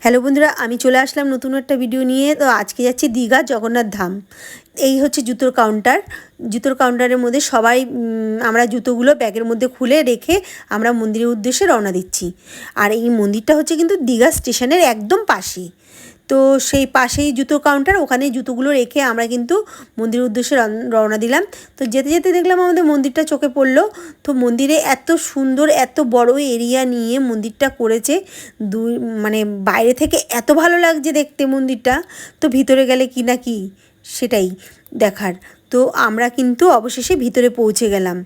Hello বন্ধুরা, আমি চলে আসলাম নতুন একটা ভিডিও নিয়ে। তো আজকে যাচ্ছি দীঘা জগন্নাথ ধাম। এই হচ্ছে জুতোর কাউন্টার। জুতোর কাউন্টারের মধ্যে সবাই আমরা জুতোগুলো ব্যাগের মধ্যে খুলে রেখে আমরা মন্দিরের উদ্দেশ্যে রওনা দিচ্ছি। আর এই মন্দিরটা হচ্ছে কিন্তু দীঘা স্টেশনের একদম পাশেই। তো সেই পাশেই জুতো কাউন্টার, ওখানে জুতোগুলো রেখে আমরা কিন্তু মন্দিরের উদ্দেশ্যে রওনা দিলাম। তো যেতে যেতে দেখলাম আমাদের মন্দিরটা চোখে পড়লো। তো মন্দিরে এত সুন্দর, এত বড় এরিয়া নিয়ে মন্দিরটা করেছে। মানে বাইরে থেকে এত ভালো লাগছে দেখতে মন্দিরটা। তো ভিতরে গেলে কি না কি সেটাই দেখার। তো আমরা কিন্তু অবশেষে ভিতরে পৌঁছে গেলাম।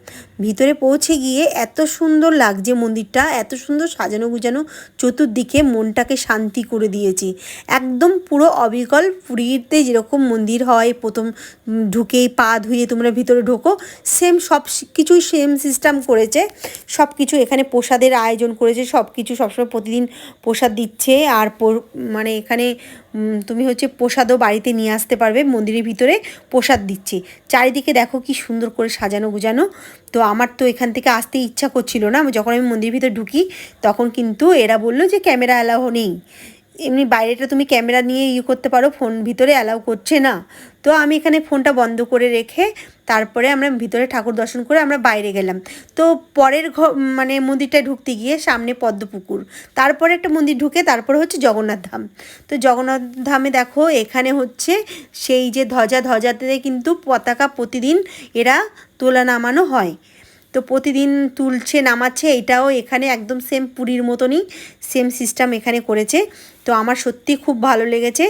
ভিতরে পৌঁছে গিয়ে এত সুন্দর লাগছে মন্দিরটা, এত সুন্দর সাজানো গুজানো, চতুর্দিকে মনটাকে শান্তি করে দিয়েছে। একদম পুরো অবিকল পুরীতে যেরকম মন্দির হয়, প্রথম ঢুকেই পা ধুয়ে তোমরা ভিতরে ঢোকো, সেম সব কিছুই সেম সিস্টেম করেছে। সব কিছু এখানে প্রসাদের আয়োজন করেছে, সব কিছু সবসময় প্রতিদিন প্রসাদ দিচ্ছে। আর মানে এখানে তুমি হচ্ছে প্রসাদও বাড়িতে নিয়ে আসতে পারবে। মন্দিরের ভিতরে প্রসাদ দিচ্ছে। চারিদিকে দেখো কি সুন্দর করে সাজানো গুজানো। তো আমার তো এখান থেকে আসতে ইচ্ছা করছিল না। যখন আমি মন্দিরের ভিতরে ঢুকি তখন কিন্তু এরা বললো যে ক্যামেরা অ্যালাউ নেই। এমনি বাইরেটা তুমি ক্যামেরা নিয়ে করতে পারো, ফোন ভিতরে অ্যালাউ করছে না। তো আমি এখানে ফোনটা বন্ধ করে রেখে তারপরে আমরা ভিতরে ঠাকুর দর্শন করে আমরা বাইরে গেলাম। তো পরের মানে মন্দিরটায় ঢুকতে গিয়ে সামনে পদ্মপুকুর, তারপরে একটা মন্দির ঢুকে তারপরে হচ্ছে জগন্নাথ ধাম। তো জগন্নাথ ধামে দেখো এখানে হচ্ছে সেই যে ধ্বজাতে কিন্তু পতাকা প্রতিদিন এরা তোলা নামানো হয়। তো প্রতিদিন তুলছে নামাচ্ছে, এটাও এখানে একদম সেম পুরীর মতনই সেম সিস্টেম এখানে করেছে। তো আমার সত্যি খুব ভালো লেগেছে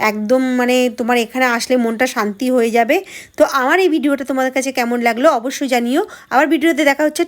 একদম। মানে তোমার এখানে আসলে মনটা শান্তি হয়ে যাবে। তো আমার এই ভিডিওটা তোমাদের কাছে কেমন লাগলো অবশ্যই জানিও। আবার ভিডিওতে দেখা হচ্ছে।